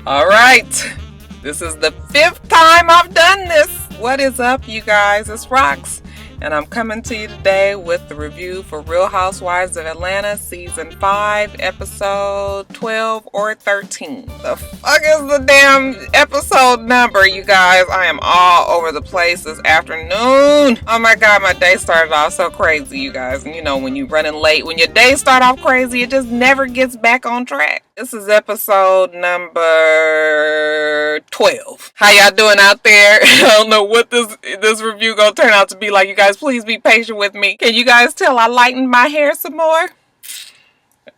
All right, this is the 5th time I've done this. What is up, you guys? It's Rox, and I'm coming to you today with the review for Real Housewives of Atlanta Season 5, Episode 12 or 13. The fuck is the damn episode number, you guys? I am all over the place this afternoon. Oh my god, my day started off so crazy, you guys. And you know, when you're running late, when your day start off crazy, it just never gets back on track. This is episode number 12. How y'all doing out there? I don't know what this review gonna turn out to be like. You guys, please be patient with me. Can you guys tell I lightened my hair some more?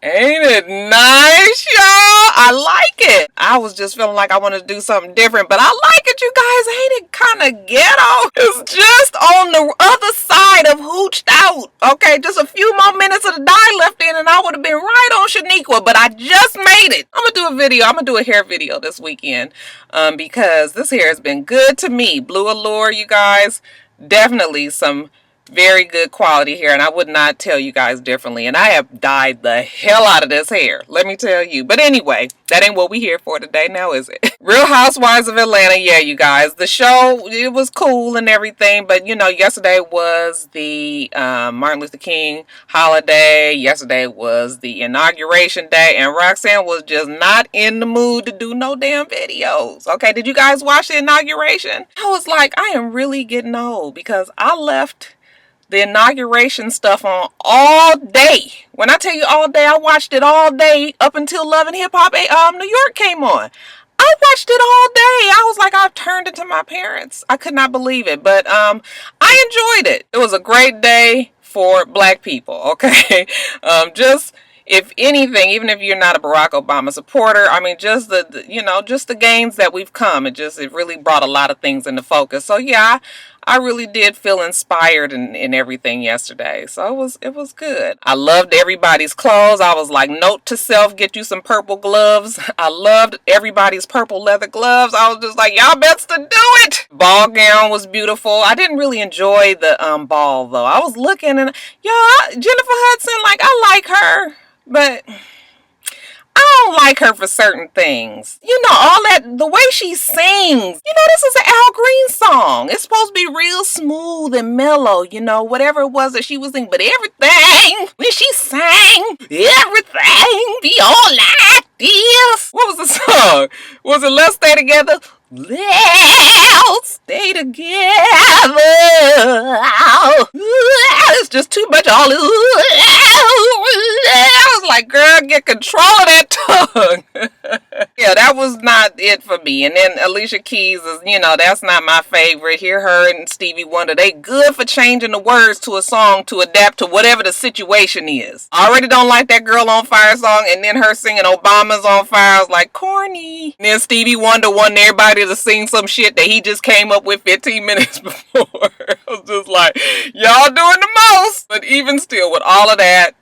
Ain't it nice, y'all? I like it. I was just feeling like I wanted to do something different, but I like it, you guys. Ain't it kind of ghetto? It's just on the other side of hooched out. Okay, just a few more minutes of the dye left in and I would have been right on Shaniqua, but I just made it. I'm going to do a video. I'm going to do a hair video this weekend because this hair has been good to me. Blue Allure, you guys. Definitely some very good quality hair, and I would not tell you guys differently. And I have dyed the hell out of this hair, let me tell you. But anyway, that ain't what we here for today now, is it? Real Housewives of Atlanta, yeah, you guys. The show, it was cool and everything, but you know, yesterday was the Martin Luther King holiday. Yesterday was the inauguration day, and Roxanne was just not in the mood to do no damn videos. Okay, did you guys watch the inauguration? I was like, I am really getting old because I left the inauguration stuff on all day. When I tell you all day, I watched it all day up until Love and Hip Hop New York came on. I watched it all day. I was like, I've turned into my parents. I could not believe it, but I enjoyed it. It was a great day for black people, okay? Just, if anything, even if you're not a Barack Obama supporter, I mean, just just the gains that we've come, it really brought a lot of things into focus. So yeah, I really did feel inspired in everything yesterday. So it was good. I loved everybody's clothes. I was like, note to self, get you some purple gloves. I loved everybody's purple leather gloves. I was just like, y'all best to do it. Ball gown was beautiful. I didn't really enjoy the ball though. I was looking and y'all, Jennifer Hudson, like, I like her, but I don't like her for certain things. You know, all that, the way she sings. You know, this is an Al Green song. It's supposed to be real smooth and mellow, you know, whatever it was that she was singing. But everything, when she sang, everything be all like this. What was the song? Was it Let's Stay Together? Let's stay together. It's just too much all. I was like, girl, get control of that tongue. Yeah, that was not it for me. And then Alicia Keys is, you know, that's not my favorite. Here, her and Stevie Wonder, they good for changing the words to a song to adapt to whatever the situation is. I already don't like that Girl on Fire song, and then her singing Obama's on Fire. I was like, corny. And then Stevie Wonder wanted everybody to sing some shit that he just came up with 15 minutes before. I was just like, y'all doing the most. But even still, with all of that,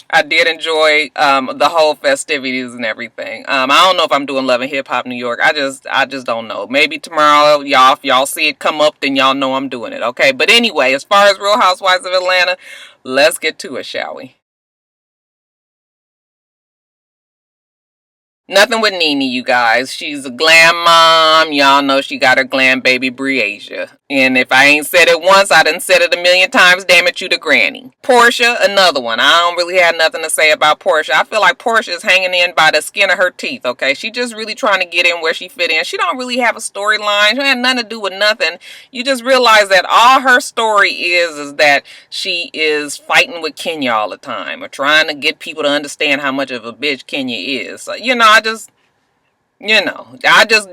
I did enjoy the whole festivities and everything. I don't know if I'm doing Love and Hip Hop New York. I just don't know. Maybe tomorrow, y'all, if y'all see it come up, then y'all know I'm doing it. Okay, but anyway, as far as Real Housewives of Atlanta, let's get to it, shall we? Nothing with Nene, you guys. She's a glam mom. Y'all know she got her glam baby Briasia. And if I ain't said it once, I done said it a million times. Damn it, you the granny. Portia, another one. I don't really have nothing to say about Portia. I feel like Portia is hanging in by the skin of her teeth, okay? She just really trying to get in where she fit in. She don't really have a storyline. She had nothing to do with nothing. You just realize that all her story is that she is fighting with Kenya all the time, or trying to get people to understand how much of a bitch Kenya is. So, you know,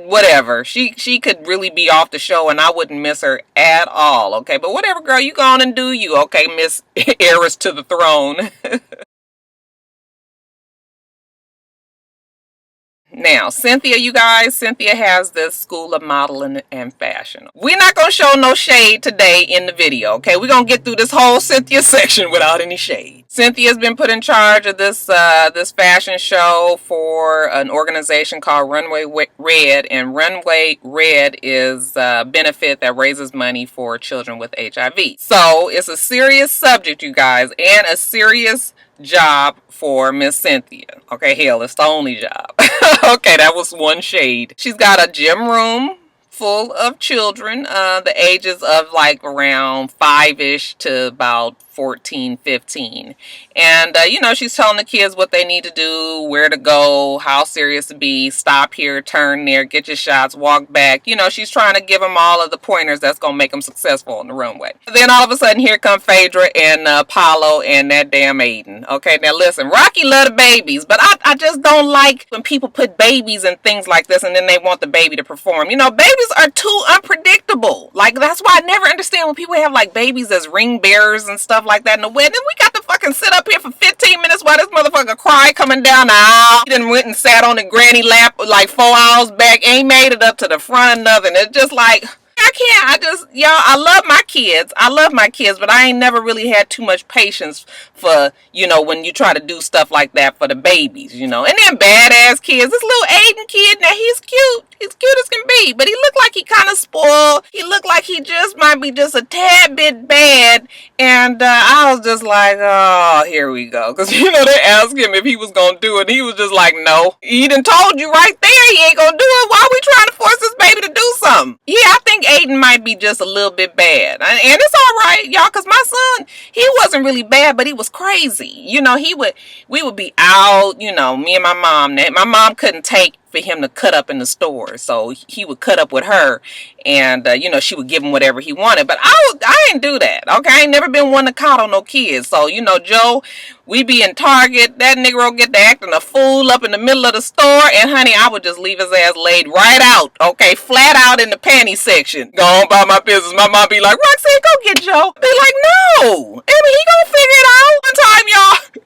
whatever. She could really be off the show and I wouldn't miss her at all, okay? But whatever, girl, you go on and do you, okay, Miss Heiress to the Throne. Now, Cynthia, you guys, Cynthia has this school of modeling and fashion. We're not going to show no shade today in the video, okay? We're going to get through this whole Cynthia section without any shade. Cynthia's been put in charge of this this fashion show for an organization called Runway Red, and Runway Red is a benefit that raises money for children with HIV. So it's a serious subject, you guys, and a serious job for Miss Cynthia. Okay, hell, it's the only job. Okay, that was one shade. She's got a gym room full of children, the ages of like around 5-ish to about 14, 15. And, you know, she's telling the kids what they need to do, where to go, how serious to be, stop here, turn there, get your shots, walk back. You know, she's trying to give them all of the pointers that's going to make them successful on the runway. Then all of a sudden, here come Phaedra and Apollo and that damn Aiden. Okay, now listen, Rocky love the babies, but I just don't like when people put babies and things like this and then they want the baby to perform. You know, babies are too unpredictable. Like, that's why I never understand when people have like babies as ring bearers and stuff like that in the wedding. We got to fucking sit up here for 15 minutes while this motherfucker cry coming down the aisle. He done went and sat on the granny lap like 4 hours back. Ain't made it up to the front of nothing. It's just like, I can't. Y'all, I love my kids. But I ain't never really had too much patience for, you know, when you try to do stuff like that for the babies, you know. And then badass kids. This little Aiden kid, now he's cute. He's cute as can be. But he looked like he kind of spoiled. He looked like he just might be just a tad bit bad. And I was just like, oh, here we go. Because, you know, they asked him if he was going to do it. He was just like, no. He done told you right there he ain't going to do it. Why are we trying to force this baby to do something? Yeah, I think Aiden might be just a little bit bad. And it's all right, y'all, because my son, he wasn't really bad, but he was crazy. You know, we would be out, you know, me and my mom. My mom couldn't take for him to cut up in the store, so he would cut up with her, and you know, she would give him whatever he wanted. But I ain't do that. Okay, I ain't never been one to coddle no kids. So, you know, Joe, we be in Target, that nigga get to acting a fool up in the middle of the store, and honey, I would just leave his ass laid right out, okay, flat out in the panty section. Go on about my business. My mom be like, Roxanne, go get Joe. Be like, no, I mean, he gonna figure it out. One time, y'all,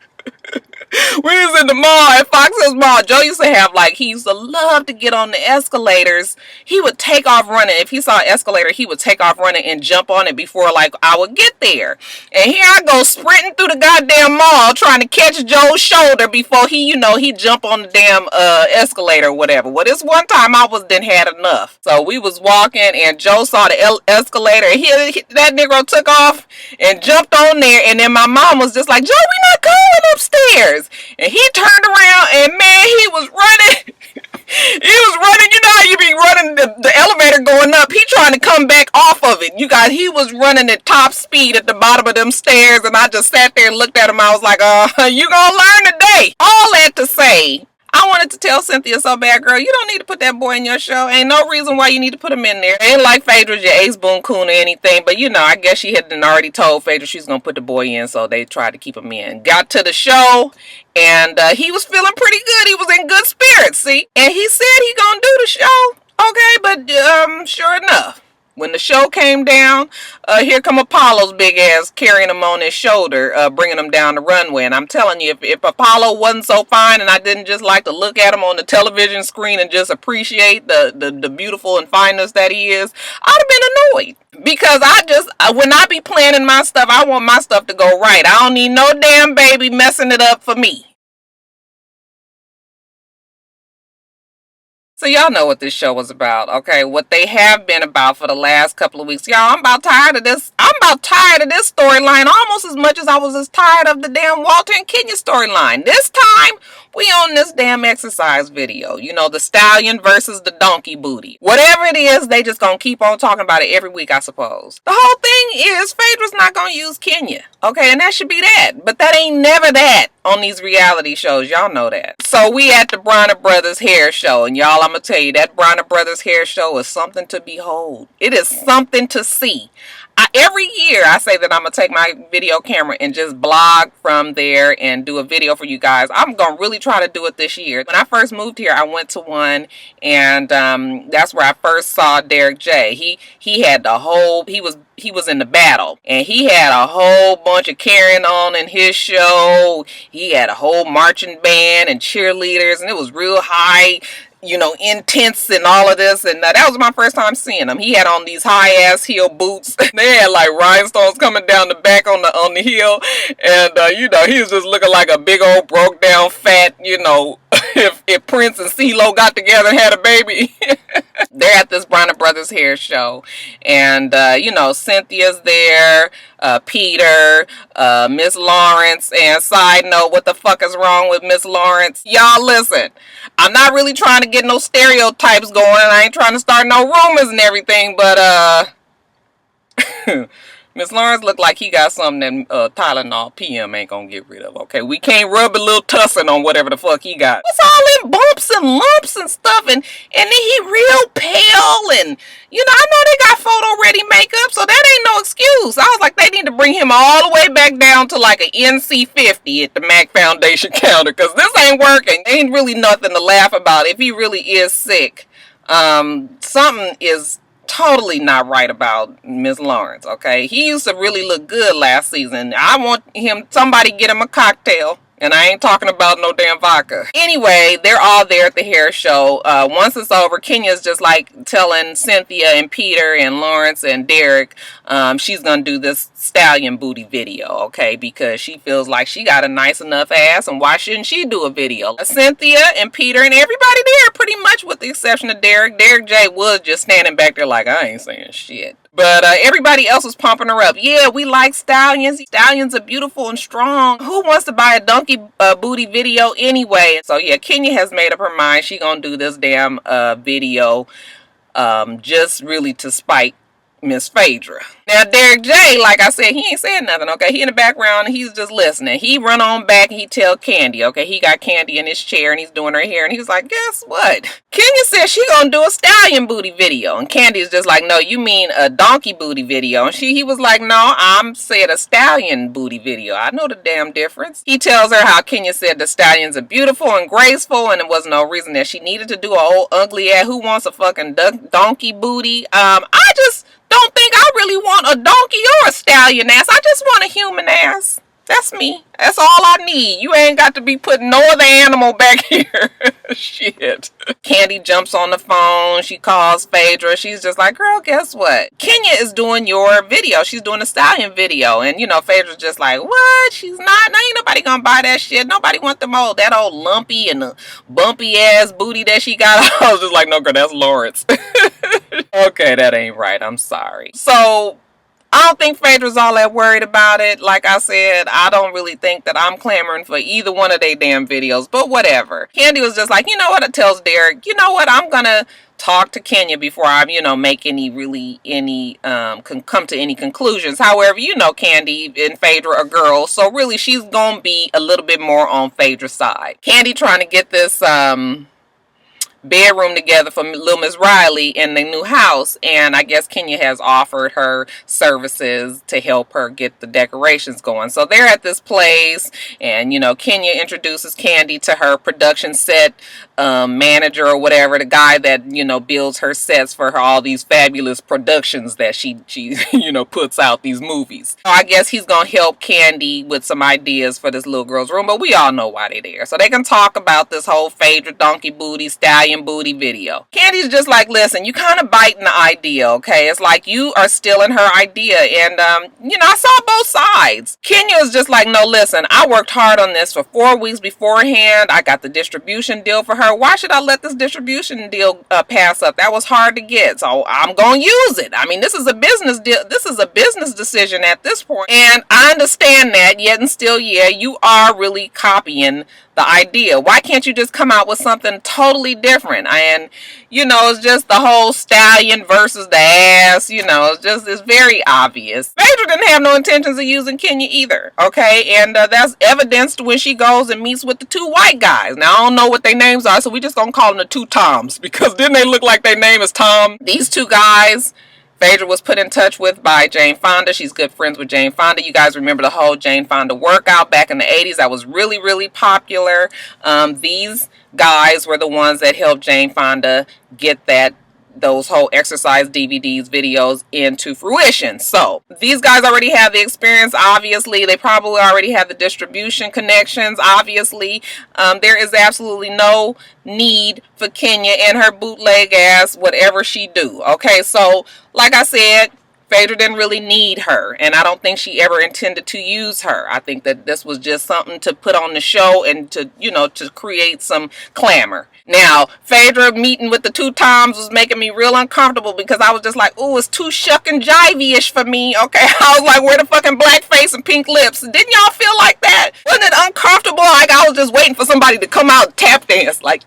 we was in the mall at Fox Hills Mall. Joe used to have, like, he used to love to get on the escalators. He would take off running. If he saw an escalator, he would take off running and jump on it before, like, I would get there. And here I go sprinting through the goddamn mall trying to catch Joe's shoulder before he, you know, he jump on the damn escalator or whatever. Well, this one time I done had enough. So we was walking and Joe saw the escalator. That nigga took off and jumped on there. And then my mom was just like, Joe, we not going upstairs. And he turned around and man, he was running. He was running. You know how you be running the elevator going up. He trying to come back off of it. You guys, he was running at top speed at the bottom of them stairs. And I just sat there and looked at him. I was like, you gonna learn today. All that to say, I wanted to tell Cynthia so bad, girl, you don't need to put that boy in your show. Ain't no reason why you need to put him in there. Ain't like Phaedra's your ace boon coon or anything. But, you know, I guess she had already told Phaedra she's going to put the boy in. So they tried to keep him in. Got to the show. And he was feeling pretty good. He was in good spirits, see. And he said he going to do the show. Okay, but sure enough, when the show came down, here come Apollo's big ass carrying him on his shoulder, bringing him down the runway. And I'm telling you, if Apollo wasn't so fine and I didn't just like to look at him on the television screen and just appreciate the beautiful and fineness that he is, I'd have been annoyed. Because when I be planning my stuff, I want my stuff to go right. I don't need no damn baby messing it up for me. So y'all know what this show was about, okay? What they have been about for the last couple of weeks. Y'all, I'm about tired of this. I'm about tired of this storyline almost as much as I was as tired of the damn Walter and Kenya storyline. This time, we on this damn exercise video. You know, the stallion versus the donkey booty. Whatever it is, they just gonna keep on talking about it every week, I suppose. The whole thing is Phaedra's not gonna use Kenya, okay? And that should be that. But that ain't never that on these reality shows. Y'all know that. So we at the Bronner Brothers hair show. And y'all, I'm gonna tell you, that Bronner Brothers hair show is something to behold. It is something to see. Every year I say that I'm going to take my video camera and just blog from there and do a video for you guys. I'm going to really try to do it this year. When I first moved here, I went to one, and that's where I first saw Derek J. He had the whole, he was in the battle, and he had a whole bunch of carrying on in his show. He had a whole marching band and cheerleaders, and it was real high intense and all of this. And that was my first time seeing him. He had on these high ass heel boots. They had like rhinestones coming down the back on the heel. And, he was just looking like a big old broke down fat, if Prince and CeeLo got together and had a baby. They're at this Bronner Brothers hair show. And, Cynthia's there, Peter, Miss Lawrence. And side note, what the fuck is wrong with Miss Lawrence? Y'all listen, I'm not really trying to get no stereotypes going. I ain't trying to start no rumors and everything, but, Miss Lawrence looked like he got something that Tylenol PM ain't gonna get rid of, okay? We can't rub a little tussin on whatever the fuck he got. It's all in bumps and lumps and stuff, and then he real pale, and, I know they got photo-ready makeup, so that ain't no excuse. I was like, they need to bring him all the way back down to like an NC50 at the MAC Foundation counter, because this ain't working. Ain't really nothing to laugh about. If he really is sick, something is totally not right about Miss Lawrence, okay? He used to really look good last season. I want somebody get him a cocktail. And I ain't talking about no damn vodka. Anyway, they're all there at the hair show. Once it's over, Kenya's just like telling Cynthia and Peter and Lawrence and Derek she's going to do this stallion booty video, okay? Because she feels like she got a nice enough ass, and why shouldn't she do a video? Cynthia and Peter and everybody there, pretty much with the exception of Derek. Derek J was just standing back there like, I ain't saying shit. But everybody else was pumping her up. Yeah, we like stallions. Stallions are beautiful and strong. Who wants to buy a donkey booty video anyway? So yeah, Kenya has made up her mind. She gonna do this damn video just really to spite Miss Phaedra. Now, Derek J, like I said, he ain't saying nothing, okay? He in the background and he's just listening. He run on back and he tell Candy, okay? He got Candy in his chair and he's doing her hair and he was like, guess what? Kenya said she gonna do a stallion booty video. And Candy is just like, no, you mean a donkey booty video. And he was like, no, I'm saying a stallion booty video. I know the damn difference. He tells her how Kenya said the stallions are beautiful and graceful and there was no reason that she needed to do a old ugly ass who wants a fucking donkey booty. I just don't think I really want a donkey or a stallion ass. I just want a human ass. That's me. That's all I need. You ain't got to be putting no other animal back here. Shit. Candy jumps on the phone. She calls Phaedra. She's just like, girl, guess what? Kenya is doing your video. She's doing a stallion video. And, Phaedra's just like, what? She's not. Ain't nobody gonna buy that shit. Nobody want that old lumpy and bumpy ass booty that she got. I was just like, no, girl, that's Lawrence. Okay, that ain't right. I'm sorry. So, I don't think Phaedra's all that worried about it. Like I said, I don't really think that I'm clamoring for either one of their damn videos, but whatever. Candy was just like, you know what? It tells Derek, you know what? I'm gonna talk to Kenya before I, make come to any conclusions. However, Candy and Phaedra are girls, so really she's gonna be a little bit more on Phaedra's side. Candy trying to get this, bedroom together for little Miss Riley in the new house, and I guess Kenya has offered her services to help her get the decorations going. So they're at this place, and Kenya introduces Candy to her production set manager or whatever, the guy that builds her sets for her, all these fabulous productions that she puts out, these movies. So I guess he's gonna help Candy with some ideas for this little girl's room, but we all know why they're there, so they can talk about this whole Phaedra donkey booty stallion booty video. Candy's just like, listen, you kind of biting the idea, okay? It's like you are stealing her idea, and I saw both sides. Kenya is just like, no, listen, I worked hard on this for 4 weeks beforehand. I got the distribution deal for her. Why should I let this distribution deal pass up? That was hard to get, so I'm gonna use it. I mean, this is a business deal. This is a business decision at this point, and I understand that, yet and still, yeah, you are really copying the idea. Why can't you just come out with something totally different? And it's just the whole stallion versus the ass, it's very obvious. Phaedra didn't have no intentions of using Kenya either, okay? And that's evidenced when she goes and meets with the two white guys. Now, I don't know what their names are, so we just gonna call them the two Toms, because didn't they look like their name is Tom? These two guys Phaedra was put in touch with by Jane Fonda. She's good friends with Jane Fonda. You guys remember the whole Jane Fonda workout back in the 80s? That was really, really popular. These guys were the ones that helped Jane Fonda get that those whole exercise DVDs videos into fruition. So these guys already have the experience. Obviously, they probably already have the distribution connections. Obviously, there is absolutely no need for Kenya and her bootleg ass whatever she do. Okay, so like I said, Phaedra didn't really need her, and I don't think she ever intended to use her. I think that this was just something to put on the show and to, you know, to create some clamor. Now, Phaedra meeting with the 2 Toms was making me real uncomfortable because I was just like, oh, it's too shuck and jivey-ish for me, okay? I was like, where the fucking black face and pink lips? Didn't y'all feel like that? Wasn't it uncomfortable? Like I was just waiting for somebody to come out and tap dance, like,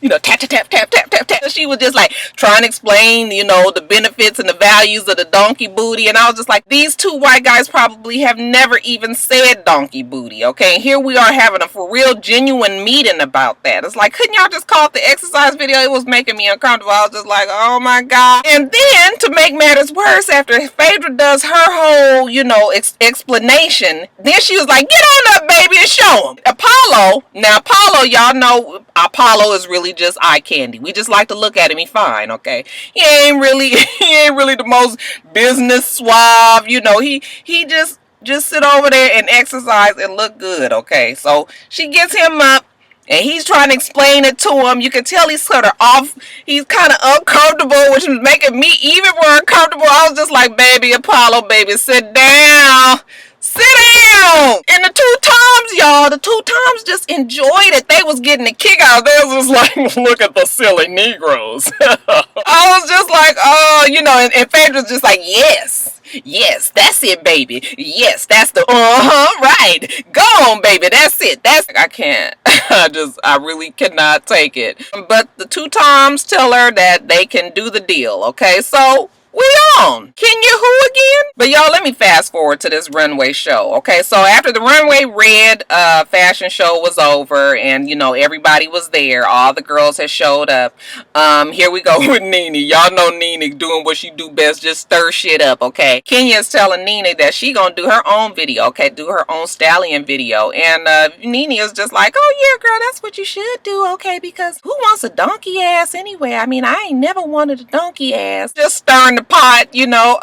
you know, tap, tap, tap, tap, tap, tap, tap. She was just like trying to explain, you know, the benefits and the values of the donkey booty. And I was just like, these 2 white guys probably have never even said donkey booty, okay? And here we are having a for real genuine meeting about that. It's like, couldn't y'all just call it the exercise video? It was making me uncomfortable. I was just like, oh my God. And then to make matters worse, after Phaedra does her whole, you know, explanation, then she was like, get on up, baby, and show them. Apollo, now Apollo, y'all know Apollo is really just eye candy. We just like to look at him. He fine, okay? He ain't really the most business suave, you know. He just sit over there and exercise and look good, okay? So she gets him up and he's trying to explain it to him. You can tell he's sort of off. He's kind of uncomfortable, which was making me even more uncomfortable. I was just like, baby, Apollo, baby, sit down. Sit down! And the 2 Toms, y'all, the 2 Toms just enjoyed it. They was getting a kick out of it. It was like, look at the silly Negroes. I was just like, oh, you know, and Phaedra's just like, yes. Yes, that's it, baby. Yes, that's the, right. Go on, baby. That's it. I can't. I really cannot take it. But the 2 Toms tell her that they can do the deal, okay? So, we on. Kenya who again? But y'all, let me fast forward to this runway show. Okay, so after the runway red fashion show was over and, you know, everybody was there. All the girls had showed up. Here we go with Nene. Y'all know Nene doing what she do best, just stir shit up, okay? Kenya is telling Nene that she gonna do her own video, okay? Do her own stallion video. And Nene is just like, oh yeah, girl, that's what you should do, okay? Because who wants a donkey ass anyway? I mean, I ain't never wanted a donkey ass. Just stirring the pot, you know.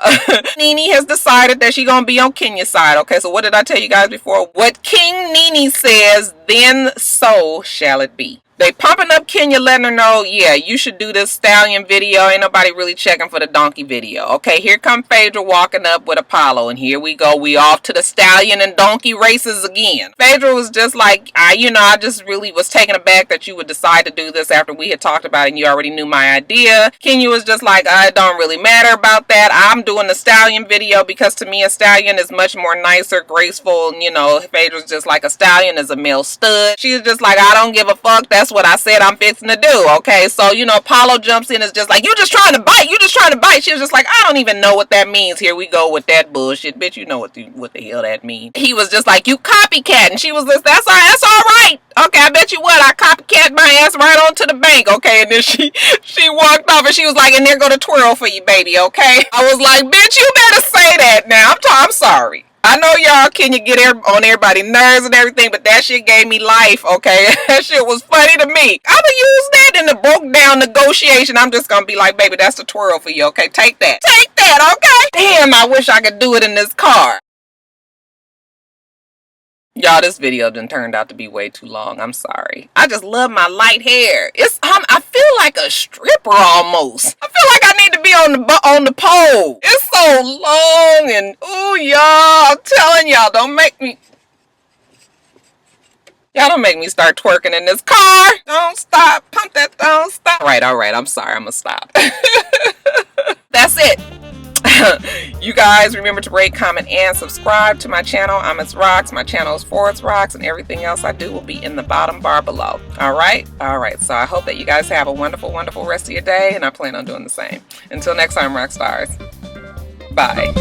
Nene has decided that she's gonna be on Kenya's side. Okay, so what did I tell you guys before? What King Nene says, then so shall it be. They pumping up Kenya, letting her know, yeah, you should do this stallion video. Ain't nobody really checking for the donkey video. Okay, here come Phaedra walking up with Apollo, and here we go. We off to the stallion and donkey races again. Phaedra was just like, I just really was taken aback that you would decide to do this after we had talked about it and you already knew my idea. Kenya was just like, it don't really matter about that. I'm doing the stallion video because to me a stallion is much more nicer, graceful, and you know, Phaedra's just like a stallion is a male stud. She was just like, I don't give a fuck. That's what I said I'm fixing to do, okay? So, you know, Apollo jumps in and is just like, you just trying to bite. She was just like, I don't even know what that means. Here we go with that bullshit. Bitch, you know what the hell that means. He was just like, you copycat. And she was just, that's all right. Okay, I bet you what, I copycat my ass right onto the bank, okay? And then she walked off and she was like, and there go the twirl for you, baby, okay? I was like, bitch, you better say that now. I'm sorry. I know y'all Kenya get on everybody's nerves and everything, but that shit gave me life, okay? That shit was funny to me. I'ma use that in the broke down negotiation. I'm just gonna be like, baby, that's the twirl for you, okay? Take that, okay? Damn, I wish I could do it in this car. Y'all, this video done turned out to be way too long. I'm sorry. I just love my light hair. I feel like a stripper almost. I feel like I need to be on the pole. It's so long and ooh, y'all. I'm telling y'all, don't make me start twerking in this car. Don't stop. Pump that. Don't stop. All right. I'm sorry. I'm gonna stop. That's it. You guys remember to rate, comment, and subscribe to my channel. I'm itsrox. My channel is for itsrox, and everything else I do will be in the bottom bar below. All right. So I hope that you guys have a wonderful, wonderful rest of your day, and I plan on doing the same. Until next time, Roxstars. Bye.